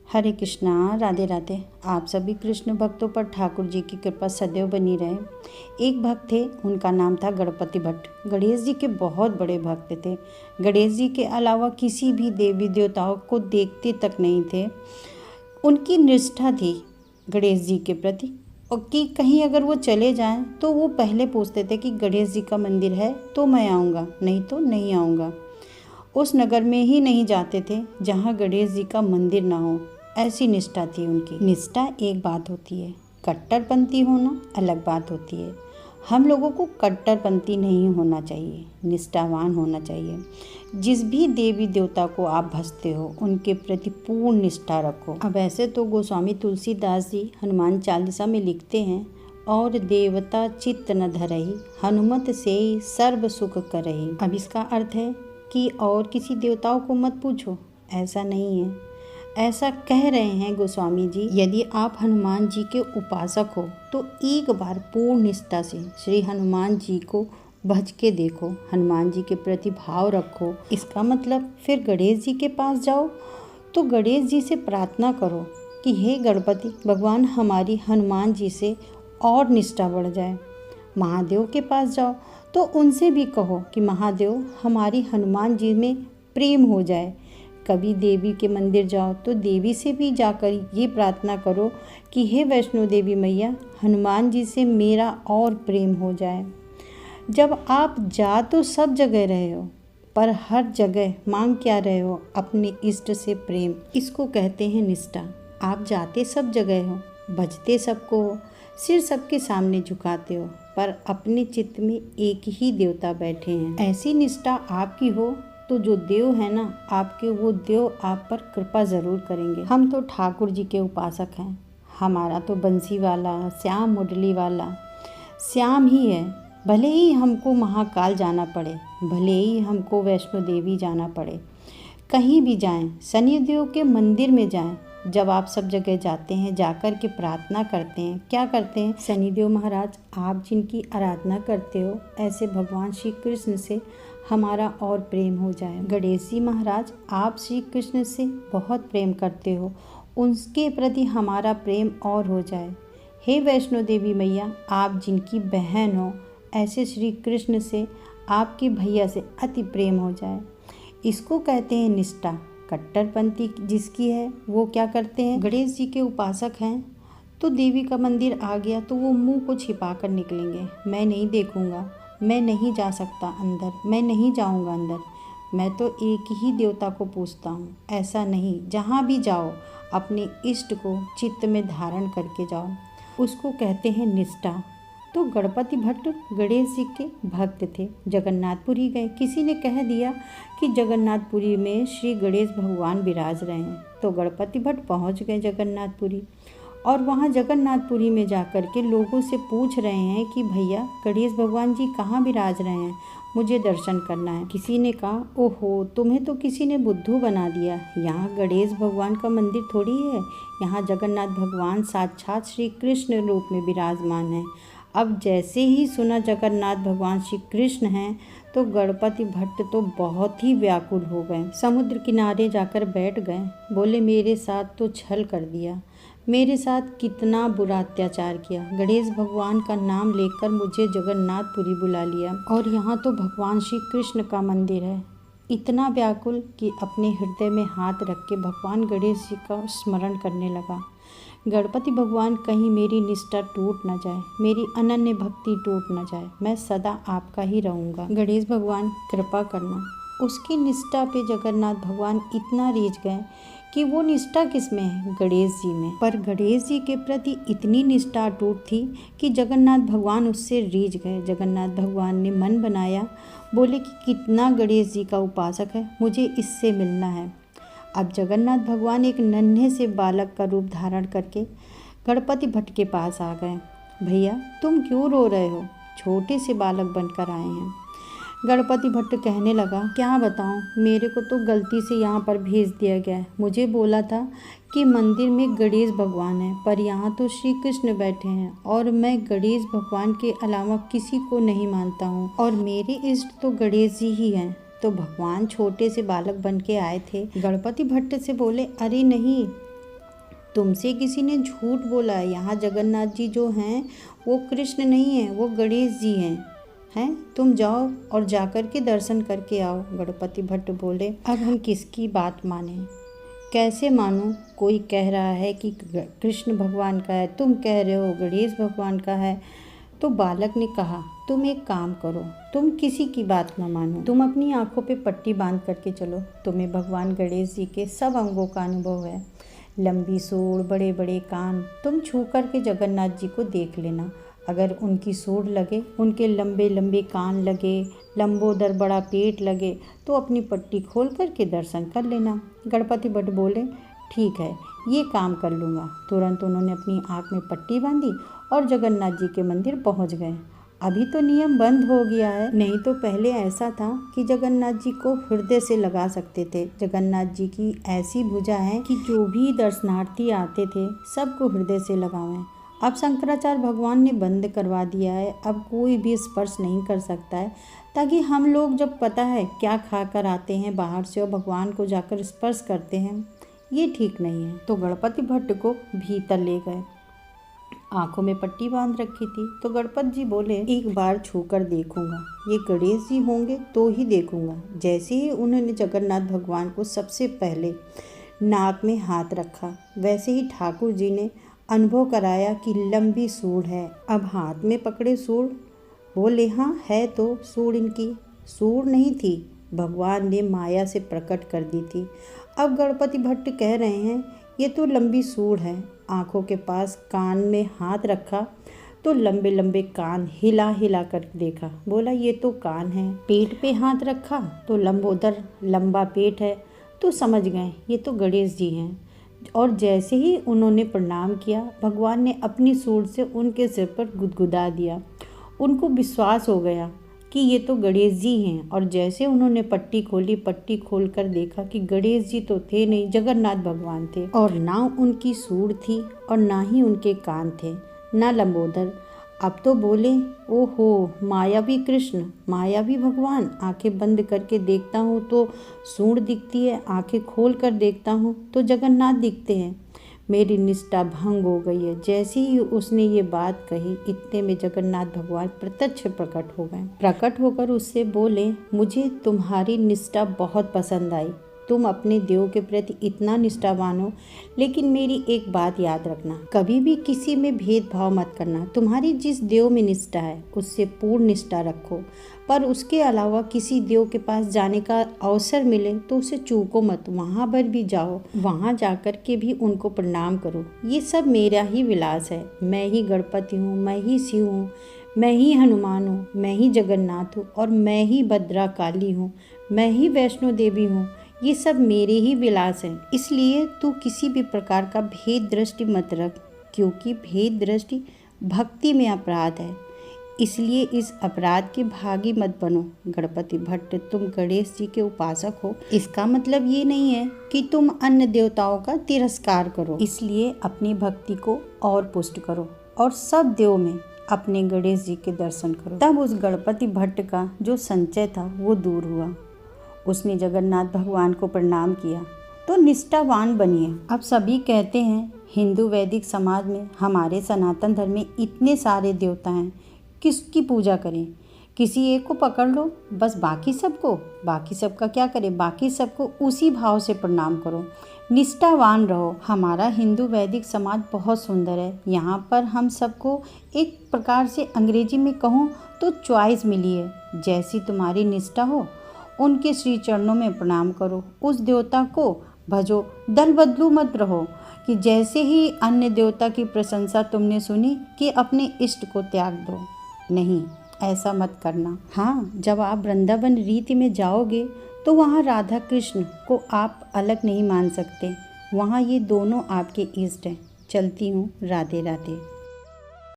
हरे कृष्णा, राधे राधे। आप सभी कृष्ण भक्तों पर ठाकुर जी की कृपा सदैव बनी रहे। एक भक्त थे, उनका नाम था गणपति भट्ट। गणेश जी के बहुत बड़े भक्त थे। गणेश जी के अलावा किसी भी देवी देवताओं को देखते तक नहीं थे। उनकी निष्ठा थी गणेश जी के प्रति, और कि कहीं अगर वो चले जाएं तो वो पहले पूछते थे कि गणेश जी का मंदिर है तो मैं आऊँगा, नहीं तो नहीं आऊँगा। उस नगर में ही नहीं जाते थे जहाँ गणेश जी का मंदिर ना हो। ऐसी निष्ठा थी उनकी। निष्ठा एक बात होती है, कट्टरपंथी होना अलग बात होती है। हम लोगों को कट्टरपंथी नहीं होना चाहिए, निष्ठावान होना चाहिए। जिस भी देवी देवता को आप भजते हो उनके प्रति पूर्ण निष्ठा रखो। अब ऐसे तो गोस्वामी तुलसीदास जी हनुमान चालीसा में लिखते हैं, और देवता चित्त न धरही, हनुमत से सर्व सुख करही। अब इसका अर्थ है कि और किसी देवताओं को मत पूछो, ऐसा नहीं है। ऐसा कह रहे हैं गोस्वामी जी, यदि आप हनुमान जी के उपासक हो तो एक बार पूर्ण निष्ठा से श्री हनुमान जी को भज के देखो, हनुमान जी के प्रति भाव रखो। इसका मतलब फिर गणेश जी के पास जाओ तो गणेश जी से प्रार्थना करो कि हे गणपति भगवान, हमारी हनुमान जी से और निष्ठा बढ़ जाए। महादेव के पास जाओ तो उनसे भी कहो कि महादेव, हमारी हनुमान जी में प्रेम हो जाए। कभी देवी के मंदिर जाओ तो देवी से भी जाकर ये प्रार्थना करो कि हे वैष्णो देवी मैया, हनुमान जी से मेरा और प्रेम हो जाए। जब आप जा तो सब जगह रहे हो, पर हर जगह मांग क्या रहे हो? अपने इष्ट से प्रेम। इसको कहते हैं निष्ठा। आप जाते सब जगह हो, भजते सबको हो, सिर सबके सामने झुकाते हो, पर अपने चित्त में एक ही देवता बैठे हैं। ऐसी निष्ठा आपकी हो तो जो देव है ना आपके, वो देव आप पर कृपा ज़रूर करेंगे। हम तो ठाकुर जी के उपासक हैं। हमारा तो बंसी वाला, श्याम मुरली वाला श्याम ही है। भले ही हमको महाकाल जाना पड़े, भले ही हमको वैष्णो देवी जाना पड़े, कहीं भी जाएं, शनिदेव के मंदिर में जाएं। जब आप सब जगह जाते हैं, जाकर के प्रार्थना करते हैं, क्या करते हैं? शनिदेव महाराज, आप जिनकी आराधना करते हो, ऐसे भगवान श्री कृष्ण से हमारा और प्रेम हो जाए। गणेश जी महाराज, आप श्री कृष्ण से बहुत प्रेम करते हो, उनके प्रति हमारा प्रेम और हो जाए। हे वैष्णो देवी मैया, आप जिनकी बहन हो, ऐसे श्री कृष्ण से, आपके भैया से अति प्रेम हो जाए। इसको कहते हैं निष्ठा। कट्टरपंथी जिसकी है वो क्या करते हैं? गणेश जी के उपासक हैं तो देवी का मंदिर आ गया तो वो मुंह को छिपा कर निकलेंगे। मैं नहीं देखूंगा, मैं नहीं जा सकता अंदर, मैं नहीं जाऊंगा अंदर, मैं तो एक ही देवता को पूजता हूँ। ऐसा नहीं, जहाँ भी जाओ अपने इष्ट को चित्त में धारण करके जाओ। उसको कहते हैं निष्ठा। तो गणपति भट्ट गणेश जी के भक्त थे। जगन्नाथपुरी गए। किसी ने कह दिया कि जगन्नाथपुरी में श्री गणेश भगवान विराज रहे हैं, तो गणपति भट्ट पहुंच गए जगन्नाथपुरी, और वहां जगन्नाथपुरी में जाकर के लोगों से पूछ रहे हैं कि भैया, गणेश भगवान जी कहाँ विराज रहे हैं, मुझे दर्शन करना है। किसी ने कहा, ओहो, तुम्हें तो किसी ने बुद्धू बना दिया। यहाँ गणेश भगवान का मंदिर थोड़ी है, यहाँ जगन्नाथ भगवान साक्षात श्री कृष्ण रूप में विराजमान है। अब जैसे ही सुना जगन्नाथ भगवान श्री कृष्ण हैं तो गणपति भट्ट तो बहुत ही व्याकुल हो गए। समुद्र किनारे जाकर बैठ गए। बोले, मेरे साथ तो छल कर दिया, मेरे साथ कितना बुरा अत्याचार किया। गणेश भगवान का नाम लेकर मुझे जगन्नाथपुरी बुला लिया, और यहाँ तो भगवान श्री कृष्ण का मंदिर है। इतना व्याकुल कि अपने हृदय में हाथ रख के भगवान गणेश जी का स्मरण करने लगा। गणपति भगवान, कहीं मेरी निष्ठा टूट न जाए, मेरी अनन्य भक्ति टूट न जाए, मैं सदा आपका ही रहूँगा। गणेश भगवान कृपा करना। उसकी निष्ठा पे जगन्नाथ भगवान इतना रीझ गए कि वो निष्ठा किस में है? गणेश जी में। पर गणेश जी के प्रति इतनी निष्ठा अटूट थी कि जगन्नाथ भगवान उससे रीझ गए। जगन्नाथ भगवान ने मन बनाया, बोले कि कितना गणेश जी का उपासक है, मुझे इससे मिलना है। अब जगन्नाथ भगवान एक नन्हे से बालक का रूप धारण करके गणपति भट्ट के पास आ गए। भैया, तुम क्यों रो रहे हो? छोटे से बालक बनकर आए हैं। गणपति भट्ट कहने लगा, क्या बताऊं, मेरे को तो गलती से यहाँ पर भेज दिया गया है। मुझे बोला था कि मंदिर में गणेश भगवान है, पर यहाँ तो श्री कृष्ण बैठे हैं, और मैं गणेश भगवान के अलावा किसी को नहीं मानता हूँ, और मेरे इष्ट तो गणेश जी ही हैं। तो भगवान छोटे से बालक बन के आए थे। गणपति भट्ट से बोले, अरे नहीं, तुमसे किसी ने झूठ बोला है। यहाँ जगन्नाथ जी जो हैं वो कृष्ण नहीं हैं, वो गणेश जी हैं। तुम जाओ और जाकर के दर्शन करके आओ। गणपति भट्ट बोले, अब हम किसकी बात माने, कैसे मानो? कोई कह रहा है कि कृष्ण भगवान का है, तुम कह रहे हो गणेश भगवान का है। तो बालक ने कहा, तुम एक काम करो, तुम किसी की बात न मानो, तुम अपनी आंखों पे पट्टी बांध करके चलो। तुम्हें भगवान गणेश जी के सब अंगों का अनुभव है, लंबी सूंड, बड़े बड़े कान। तुम छू करके जगन्नाथ जी को देख लेना। अगर उनकी सूंड लगे, उनके लंबे लंबे कान लगे, लंबोदर बड़ा पेट लगे, तो अपनी पट्टी खोल करके दर्शन कर लेना। गणपति भट्ट बोले, ठीक है, ये काम कर लूँगा। तुरंत उन्होंने अपनी आँख में पट्टी बांधी और जगन्नाथ जी के मंदिर पहुँच गए। अभी तो नियम बंद हो गया है, नहीं तो पहले ऐसा था कि जगन्नाथ जी को हृदय से लगा सकते थे। जगन्नाथ जी की ऐसी भुजा है कि जो भी दर्शनार्थी आते थे सबको हृदय से लगावें। अब शंकराचार्य भगवान ने बंद करवा दिया है, अब कोई भी स्पर्श नहीं कर सकता है, ताकि हम लोग जब पता है क्या खा कर आते हैं बाहर से और भगवान को जाकर स्पर्श करते हैं, ये ठीक नहीं है। तो गणपति भट्ट को भीतर ले गए, आंखों में पट्टी बांध रखी थी। तो गणपति जी बोले, एक बार छूकर देखूंगा, ये गणेश जी होंगे तो ही देखूंगा। जैसे ही उन्होंने जगन्नाथ भगवान को सबसे पहले नाक में हाथ रखा, वैसे ही ठाकुर जी ने अनुभव कराया कि लंबी सूंड है। अब हाथ में पकड़े सूंड, बोले, हाँ है तो सूंड, इनकी सूंड नहीं थी, भगवान ने माया से प्रकट कर दी थी। अब गणपति भट्ट कह रहे हैं, ये तो लंबी सूंड है। आँखों के पास कान में हाथ रखा तो लंबे लंबे कान हिला हिला कर देखा, बोला ये तो कान है। पेट पे हाथ रखा तो लंबोदर लंबा पेट है, तो समझ गए ये तो गणेश जी हैं। और जैसे ही उन्होंने प्रणाम किया, भगवान ने अपनी सूंड से उनके सिर पर गुदगुदा दिया। उनको विश्वास हो गया कि ये तो गणेश जी हैं। और जैसे उन्होंने पट्टी खोली, पट्टी खोलकर देखा कि गणेश जी तो थे नहीं, जगन्नाथ भगवान थे। और ना उनकी सूंड थी और ना ही उनके कान थे, ना लंबोदर। अब तो बोले, ओहो, मायावी कृष्ण, मायावी भगवान। आंखें बंद करके देखता हूँ तो सूंड दिखती है, आंखें खोल कर देखता हूँ तो जगन्नाथ दिखते हैं। मेरी निष्ठा भंग हो गई है। जैसे ही उसने ये बात कही, इतने में जगन्नाथ भगवान प्रत्यक्ष प्रकट हो गए। प्रकट होकर उससे बोले, मुझे तुम्हारी निष्ठा बहुत पसंद आई, तुम अपने देव के प्रति इतना निष्ठावान हो, लेकिन मेरी एक बात याद रखना, कभी भी किसी में भेदभाव मत करना। तुम्हारी जिस देव में निष्ठा है उससे पूर्ण निष्ठा रखो, पर उसके अलावा किसी देव के पास जाने का अवसर मिले तो उसे चूको मत, वहाँ पर भी जाओ, वहाँ जाकर के भी उनको प्रणाम करो। ये सब मेरा ही विलास है, मैं ही गणपति हूँ, मैं ही शिव हूँ, मैं ही हनुमान हूँ, मैं ही जगन्नाथ हूँ, और मैं ही भद्रा काली हूँ, मैं ही वैष्णो देवी हूँ। ये सब मेरे ही विलास हैं, इसलिए तू किसी भी प्रकार का भेद दृष्टि मत रख, क्योंकि भेद दृष्टि भक्ति में अपराध है, इसलिए इस अपराध के भागी मत बनो। गणपति भट्ट, तुम गणेश जी के उपासक हो, इसका मतलब ये नहीं है कि तुम अन्य देवताओं का तिरस्कार करो, इसलिए अपनी भक्ति को और पुष्ट करो और सब देव में अपने गणेश जी के दर्शन करो। तब उस गणपति भट्ट का जो संचय था वो दूर हुआ। उसने जगन्नाथ भगवान को प्रणाम किया तो निष्ठावान बनिए। अब सभी कहते हैं हिंदू वैदिक समाज में, हमारे सनातन धर्म में इतने सारे देवता हैं, किसकी पूजा करें? किसी एक को पकड़ लो बस, बाकी सबका क्या करें? बाकी सबको उसी भाव से प्रणाम करो, निष्ठावान रहो। हमारा हिंदू वैदिक समाज बहुत सुंदर है। यहाँ पर हम सबको एक प्रकार से अंग्रेजी में कहूँ तो चॉइस मिली है। जैसी तुम्हारी निष्ठा हो उनके श्री चरणों में प्रणाम करो, उस देवता को भजो, दल बदलू मत रहो कि जैसे ही अन्य देवता की प्रशंसा तुमने सुनी कि अपने इष्ट को त्याग दो। नहीं, ऐसा मत करना। हाँ, जब आप वृंदावन रीति में जाओगे तो वहाँ राधा कृष्ण को आप अलग नहीं मान सकते, वहाँ ये दोनों आपके इष्ट हैं। चलती हूँ, राधे राधे।